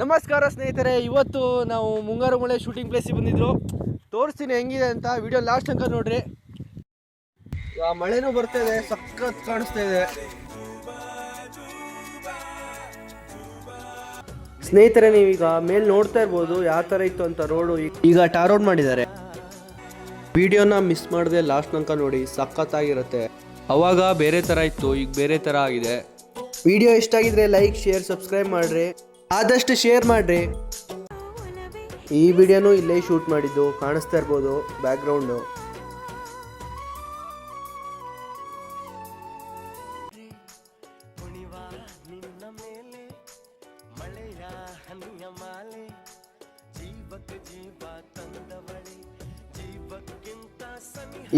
ನಮಸ್ಕಾರ ಸ್ನೇಹಿತರೆ, ಇವತ್ತು ನಾವು ಮುಂಗಾರು ಮಳೆ ಶೂಟಿಂಗ್ ಪ್ಲೇಸಿಗೆ ಬಂದಿದ್ರು. ತೋರಿಸ್ತೀನಿ ಹೆಂಗಿದೆ ಅಂತ. ವಿಡಿಯೋ ಲಾಸ್ಟ್ ತನಕ ನೋಡ್ರಿ. ಮಳೆನೂ ಬರ್ತಾ ಇದೆ, ಸಖತ್ ಕಾಣಿಸ್ತಾ ಇದೆ ಸ್ನೇಹಿತರೆ. ನೀವೀಗ ಮೇಲ್ ನೋಡ್ತಾ ಇರ್ಬೋದು ಯಾವ ಥರ ಇತ್ತು ಅಂತ ರೋಡು. ಈಗ ಟಾರ್ ರೋಡ್ ಮಾಡಿದ್ದಾರೆ. ವಿಡಿಯೋನ ಮಿಸ್ ಮಾಡದೆ ಲಾಸ್ಟ್ ತನಕ ನೋಡಿ, ಸಖತ್ತಾಗಿರುತ್ತೆ. ಅವಾಗ ಬೇರೆ ಥರ ಇತ್ತು, ಈಗ ಬೇರೆ ಥರ ಆಗಿದೆ. ವಿಡಿಯೋ ಇಷ್ಟ ಆಗಿದ್ರೆ ಲೈಕ್, ಶೇರ್, ಸಬ್ಸ್ಕ್ರೈಬ್ ಮಾಡ್ರಿ. ಆದಷ್ಟು ಶೇರ್ ಮಾಡ್ರಿ. ಈ ವಿಡಿಯೋನು ಇಲ್ಲೇ ಶೂಟ್ ಮಾಡಿದ್ದು, ಕಾಣಿಸ್ತಾ ಇರ್ಬೋದು ಬ್ಯಾಕ್ ಗ್ರೌಂಡು.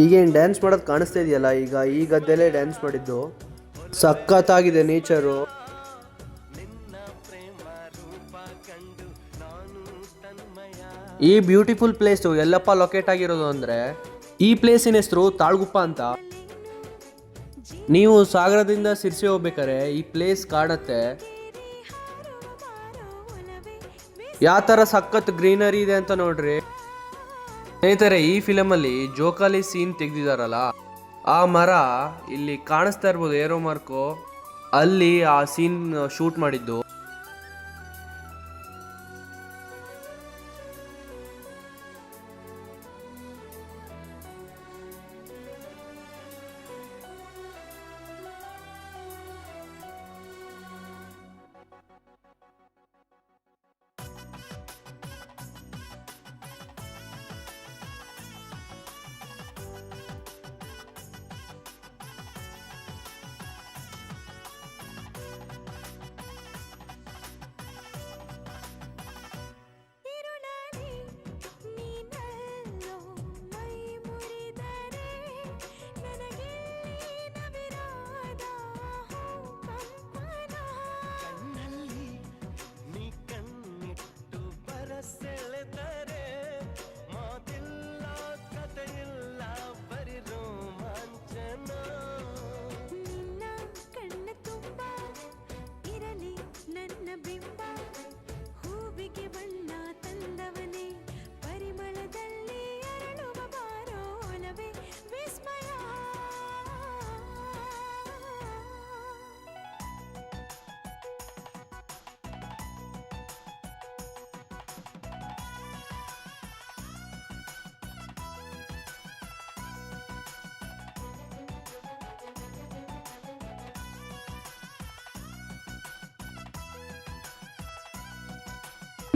ಈಗೇನು ಡ್ಯಾನ್ಸ್ ಮಾಡೋದು ಕಾಣಿಸ್ತಾ ಇದೆಯಲ್ಲ, ಈಗ ಈ ಗದ್ದೆಲ್ಲೇ ಡ್ಯಾನ್ಸ್ ಮಾಡಿದ್ದು. ಸಖತ್ತಾಗಿದೆ ನೇಚರು. ಈ ಬ್ಯೂಟಿಫುಲ್ ಪ್ಲೇಸು ಎಲ್ಲಪ್ಪ ಲೊಕೇಟ್ ಆಗಿರೋದು ಅಂದರೆ, ಈ ಪ್ಲೇಸಿನ ಹೆಸರು ತಾಳ್ಗುಪ್ಪ ಅಂತ. ನೀವು ಸಾಗರದಿಂದ ಸಿರ್ಸಿ ಹೋಗ್ಬೇಕಾರೆ ಈ ಪ್ಲೇಸ್ ಕಾಣುತ್ತೆ. ಯಾವ ಥರ ಸಖತ್ ಗ್ರೀನರಿ ಇದೆ ಅಂತ ನೋಡ್ರಿ ಸ್ನೇಹಿತರೆ. ಈ ಫಿಲಮಲ್ಲಿ ಜೋಕಾಲಿ ಸೀನ್ ತೆಗೆದಿದ್ದಾರಲ್ಲ, ಆ ಮರ ಇಲ್ಲಿ ಕಾಣಿಸ್ತಾ ಇರ್ಬೋದು, ಏರೋ ಮಾರ್ಕು, ಅಲ್ಲಿ ಆ ಸೀನ್ ಶೂಟ್ ಮಾಡಿದ್ದು.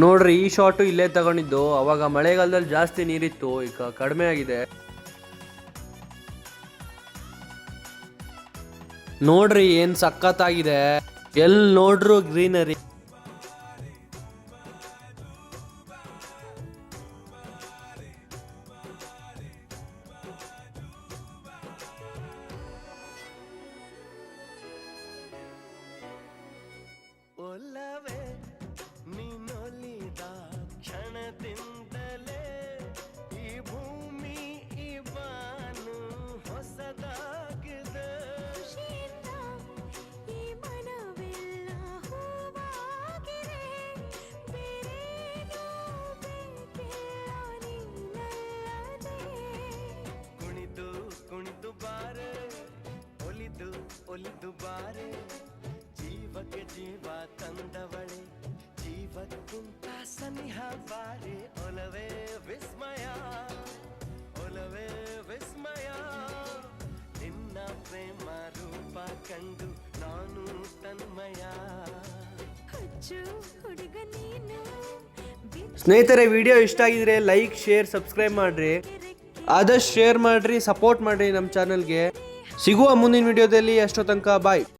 ನೋಡ್ರಿ, ಈ ಶಾಟು ಇಲ್ಲೇ ತಗೊಂಡಿದ್ದು. ಅವಾಗ ಮಳೆಗಾಲದಲ್ಲಿ ಜಾಸ್ತಿ ನೀರಿತ್ತು, ಈಗ ಕಡಿಮೆ ಆಗಿದೆ. ನೋಡ್ರಿ ಏನ್ ಸಖತ್ತಾಗಿದೆ, ಎಲ್ಲಿ ನೋಡ್ರು ಗ್ರೀನರಿ. ಒಲಿದು ಬಾರೆ ಜೀವಕ್ಕೆ ಜೀವ ತಂದವಳೆ, ಜೀವಕ್ಕಿಂತ ಸನಿಹ ಬಾರೆ. ಒಲವೇ ವಿಸ್ಮಯ, ಒಲವೇ ವಿಸ್ಮಯ, ನಿನ್ನ ಪ್ರೇಮ ರೂಪ ಕಂಡು ನಾನು ತನ್ಮಯ. ಸ್ನೇಹಿತರೆ, ವಿಡಿಯೋ ಇಷ್ಟ ಆಗಿದ್ರೆ ಲೈಕ್, ಶೇರ್, ಸಬ್ಸ್ಕ್ರೈಬ್ ಮಾಡ್ರಿ. ಆದಷ್ಟು ಶೇರ್ ಮಾಡ್ರಿ, ಸಪೋರ್ಟ್ ಮಾಡ್ರಿ ನಮ್ಮ ಚಾನಲ್ಗೆ. ಸಿಗುವ ಮುಂದಿನ ವಿಡಿಯೋದಲ್ಲಿ. ಅಷ್ಟೋ ತನಕ ಬಾಯ್.